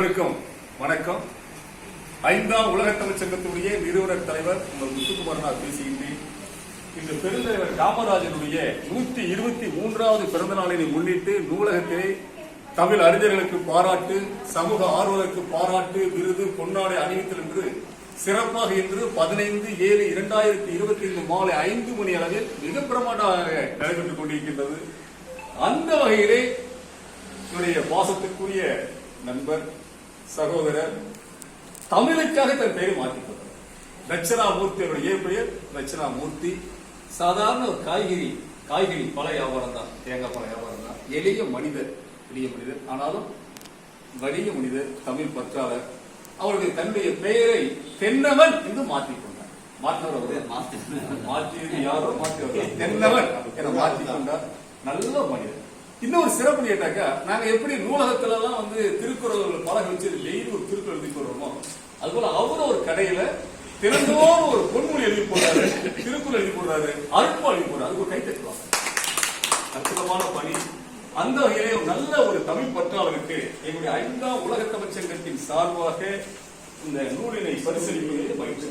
அனைவருக்கும் வணக்கம். 5ஆம் உலக தமிழ்ச் சங்கத்துடைய நிறுவனர் தலைவர் உங்கள் முத்துக்குமார் பேசுகின்றேன். இன்று பெருந்தலைவர் காமராஜனுடைய 123வது பிறந்த நாளினை முன்னிட்டு நூலகத்திலே தமிழ் அறிஞர்களுக்கு பாராட்டு, சமூக ஆர்வலருக்கு பாராட்டு, விருது, பொன்னாடை அணிவித்தல் என்று சிறப்பாக இன்று 15/7/2025 மாலை 5 மணி அளவில் மிக பிரமாண்டமாக நடைபெற்றுக் கொண்டிருக்கின்றது. அந்த வகையிலே என்னுடைய பாசத்திற்குரிய நண்பர், சகோதரர் தமிழுக்காக தன் பெயரை மாற்றிக் கொண்டார். தட்சிணாமூர்த்தி அவருடைய பெயர் தட்சிணாமூர்த்தி. சாதாரண ஒரு காய்கறி பல வியாபாரம் தான், தேங்காய் பல வியாபாரம் தான். எளிய மனிதர், ஆனாலும் வலிய மனிதர், தமிழ் பற்றாளர். அவருடைய தன்னுடைய பெயரை தென்னவன் என்று மாற்றிக் கொண்டார். மாற்றியது யாரோ தென்னவன் என மாற்றிக் கொண்டார். நல்ல மனிதர். இன்னொரு சிறப்பு கேட்டாக்கா, நாங்க எப்படி நூலகத்துல எல்லாம் திருக்குறள் பலகை வச்சு டெய்லி ஒரு திருக்குறள் எழுதி போடுறோமோ, அதுபோல அவரும் ஒரு கடையில திறந்தோடு ஒரு பொன்மொழி எழுதி போடுறாரு, திருக்குறள் எழுதி போடுறாரு, அருட்பா எழுதி போடுறாரு. அதுக்கு ஒரு கை தட்டுவாங்க. அற்புதமான பணி. அந்த வகையிலே நல்ல ஒரு தமிழ் பற்றாளருக்கு எங்களுடைய 5ஆம் உலக தமிழ்ச் சங்கத்தின் சார்பாக இந்த நூலினை பரிசீலிப்பதில் மகிழ்ச்சி.